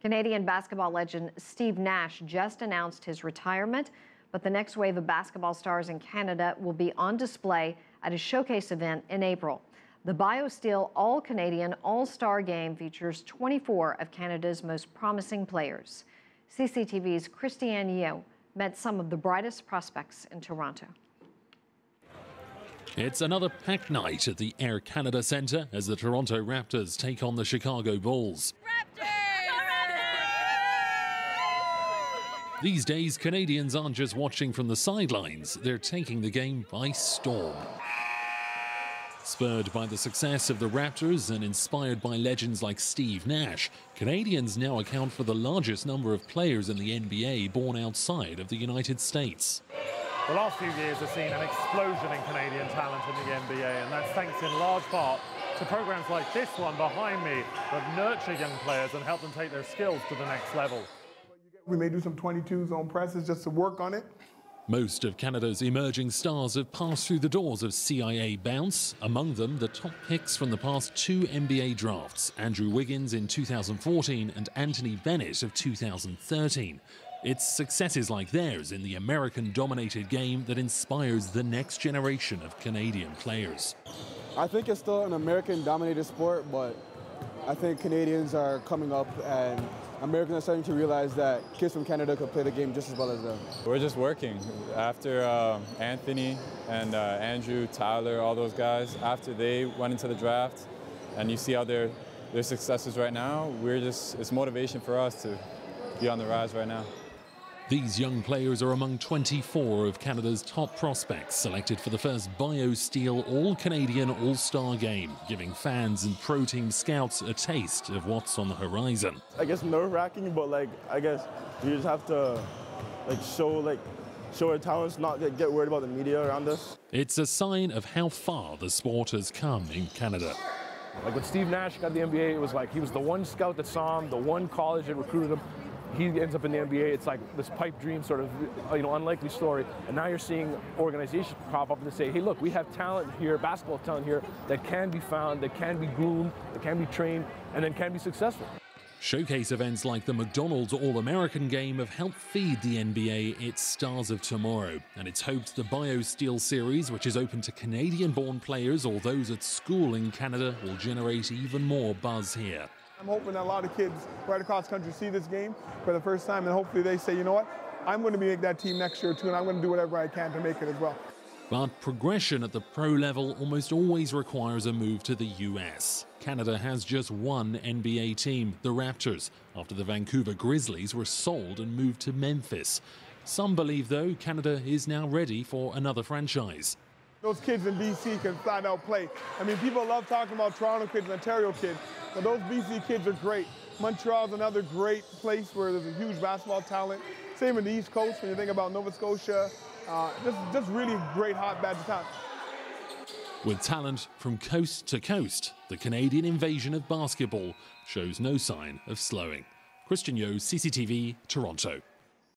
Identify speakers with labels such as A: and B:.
A: Canadian basketball legend Steve Nash just announced his retirement, but the next wave of basketball stars in Canada will be on display at a showcase event in April. The BioSteel All-Canadian All-Star game features 24 of Canada's most promising players. CCTV's Kristiaan met some of the brightest prospects in Toronto.
B: It's another packed night at the Air Canada Centre as the Toronto Raptors take on the Chicago Bulls. These days, Canadians aren't just watching from the sidelines, they're taking the game by storm. Spurred by the success of the Raptors and inspired by legends like Steve Nash, Canadians now account for the largest number of players in the NBA born outside of the United States.
C: The last few years have seen an explosion in Canadian talent in the NBA, and that's thanks in large part to programs like this one behind me that nurture young players and help them take their skills to the next level.
D: We may do some 22s on presses just to work on it.
B: Most of Canada's emerging stars have passed through the doors of CIA Bounce, among them the top picks from the past two NBA drafts, Andrew Wiggins in 2014 and Anthony Bennett of 2013. It's successes like theirs in the American-dominated game that inspires the next generation of Canadian players.
E: I think it's still an American-dominated sport, but I think Canadians are coming up and Americans are starting to realize that kids from Canada could play the game just as well as them.
F: We're just working. After Anthony and Andrew, Tyler, all those guys, after they went into the draft, and you see how their successes right now, it's motivation for us to be on the rise right now.
B: These young players are among 24 of Canada's top prospects selected for the first BioSteel All-Canadian All-Star game, giving fans and pro team scouts a taste of what's on the horizon.
G: I guess nerve-wracking, but I guess you just have to show our talents, not get worried about the media around us.
B: It's a sign of how far the sport has come in Canada.
H: Like when Steve Nash got the NBA, it was like he was the one scout that saw him, the one college that recruited him. He ends up in the NBA. It's like this pipe dream sort of, unlikely story. And now you're seeing organizations pop up and say, hey, look, we have talent here, basketball talent here, that can be found, that can be groomed, that can be trained, and then can be successful.
B: Showcase events like the McDonald's All-American game have helped feed the NBA its stars of tomorrow. And it's hoped the BioSteel series, which is open to Canadian-born players or those at school in Canada, will generate even more buzz here.
D: I'm hoping that a lot of kids right across the country see this game for the first time, and hopefully they say, you know what, I'm going to make that team next year too, and I'm going to do whatever I can to make it as well.
B: But progression at the pro level almost always requires a move to the US. Canada has just one NBA team, the Raptors, after the Vancouver Grizzlies were sold and moved to Memphis. Some believe, though, Canada is now ready for another franchise.
D: Those kids in BC can flat out play. I mean, people love talking about Toronto kids and Ontario kids, but those BC kids are great. Montreal's another great place where there's a huge basketball talent. Same in the East Coast when you think about Nova Scotia. Just really great hotbeds of talent.
B: With talent from coast to coast, the Canadian invasion of basketball shows no sign of slowing. Kristiaan, CCTV, Toronto.